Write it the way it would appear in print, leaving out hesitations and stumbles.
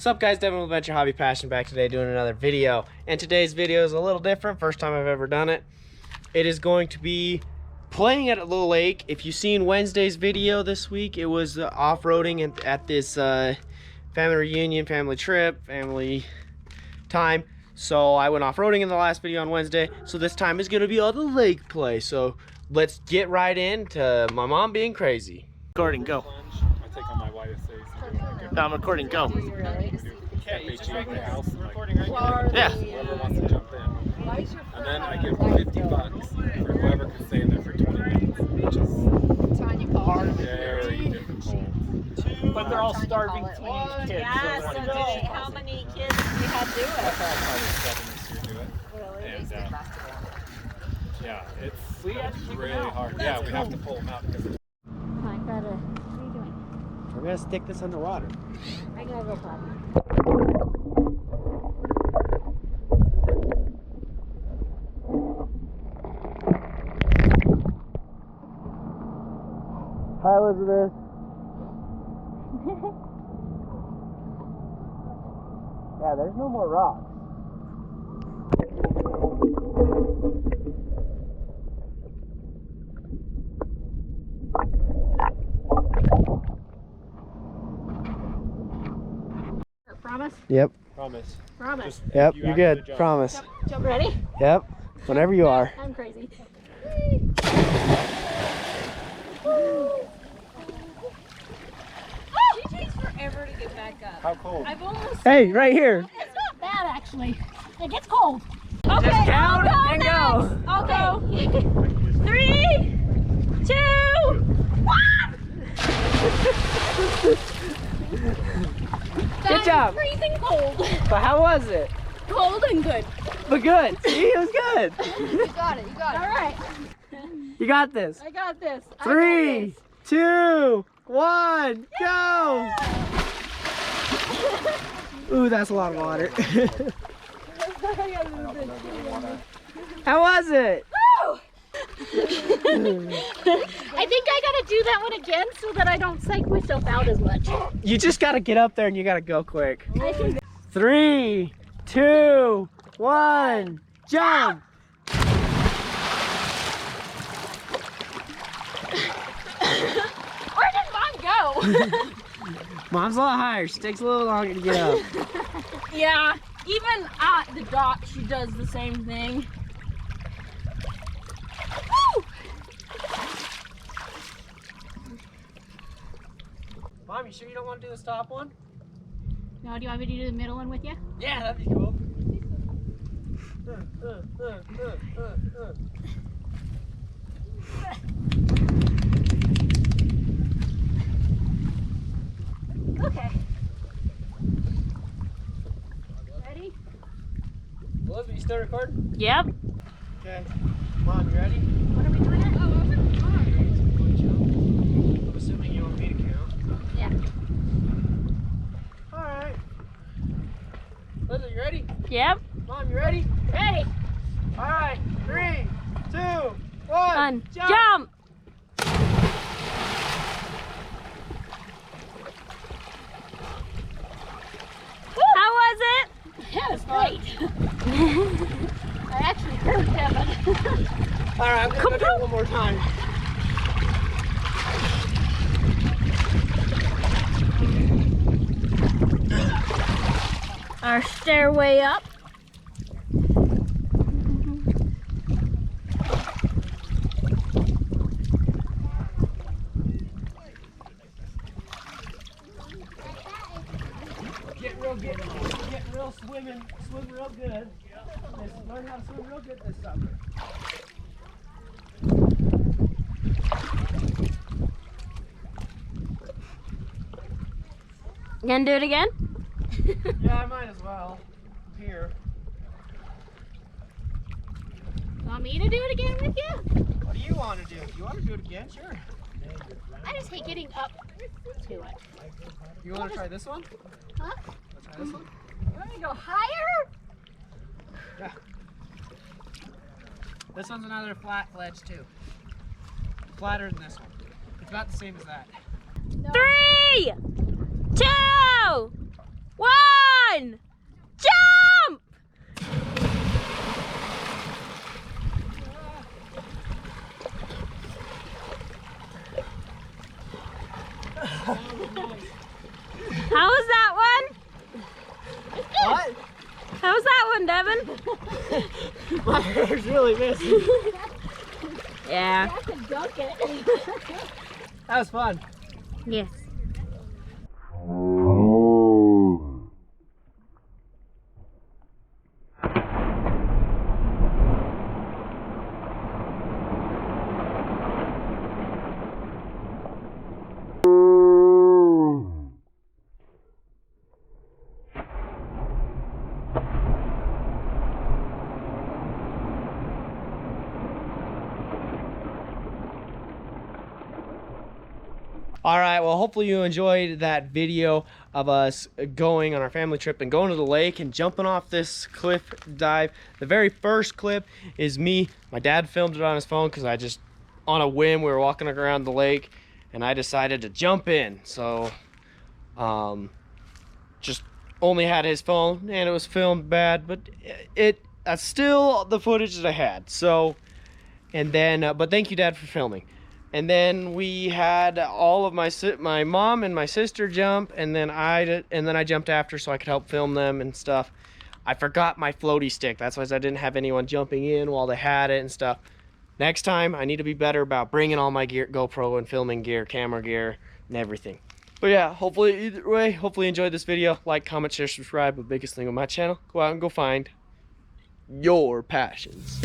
What's up guys, Devin with Adventure Hobby Passion back today doing another video. And today's video is a little different, first time I've ever done it. It is going to be playing at a little lake. If you've seen Wednesday's video this week, it was off-roading at this family reunion, family trip, family time. So I went off-roading in the last video on Wednesday. So this time is gonna be all the lake play. So let's get right into my mom being crazy. Recording, go. I take on my YSAs. No, I'm recording, go. FHE at the house. Yeah. Whoever wants to jump in. And then I give $50 for whoever can stay in there for 20 minutes, which is very difficult. But they're all starving teenage kids. Yeah, so today, how many kids do we have do I it? thought probably 7 this year do it. Really? And yeah, it's We have to kick them really out. hard. Yeah, we have to pull them out because I gotta, what are you doing? We're gonna stick this underwater. I gotta go potty. Hi, Elizabeth. Yeah, there's no more rocks. Promise? Yep. promise. Promise. Yep, You you're have to good. jump. Promise. Jump ready? Yep. Whenever you are. I'm crazy. She takes forever to get back up. How cold? I've almost. Hey, right here. It's not bad actually. It gets cold. Okay, Just count I'll and go. go. Next. I'll go. 3, 2, 1. Good job. Freezing cold. But how was it? Cold and good. But good. See, it was good. You got it. You got it. All right. You got this. I got this. 3, 2, 1, go. Ooh, that's a lot of water. How was it? I think I gotta do that one again so that I don't psych myself out as much. You just gotta get up there and you gotta go quick. I think 3, 2, 1, jump! Where did Mom go? Mom's a lot higher. She takes a little longer to get up. Yeah, even at the dock, she does the same thing. Woo! Mom, you sure you don't want to do the stop one? No, do you want me to do the middle one with you? Yeah, that'd be cool. Okay. Ready? Olivia, you still recording? Yep. Okay. Mom, you ready? What are we doing next? I'm assuming you want me to count. Yeah. Alright. Liz, you ready? Yep. Mom, you ready? Ready. Alright. 3, 2, 1, Fun. jump! Jump. How was it? Yeah, it was great. I actually hurt Kevin. Alright, I'm gonna do it one more time. Our stairway up. Get real swim real good. Just learn how to swim real good this summer. You gonna do it again? Yeah, I might as well. Here. Want me to do it again with you? What do you want to do? You want to do it again? Sure. I just hate getting up to it. You want to try this one? Huh? Wanna try this one? You want me to go higher? Yeah. This one's another flat ledge too. Flatter than this one. It's about the same as that. 3, 2, 1. 1, jump! How was that one? What? How was that one, Devin? My hair's really missing. Yeah. You have to dunk it. That was fun. Yes. All right, well, hopefully you enjoyed that video of us going on our family trip and going to the lake and jumping off this cliff dive. The very first clip is me. My dad filmed it on his phone because I just, on a whim, we were walking around the lake and I decided to jump in. So, just only had his phone and it was filmed bad, but that's still the footage that I had. So, and then, but thank you, Dad, for filming. And then we had all of my mom and my sister jump, and then I jumped after so I could help film them and stuff. I forgot my floaty stick. That's why I didn't have anyone jumping in while they had it and stuff. Next time, I need to be better about bringing all my gear, GoPro and filming gear, camera gear, and everything. But yeah, hopefully, either way, hopefully you enjoyed this video. Like, comment, share, subscribe. The biggest thing on my channel, go out and go find your passions.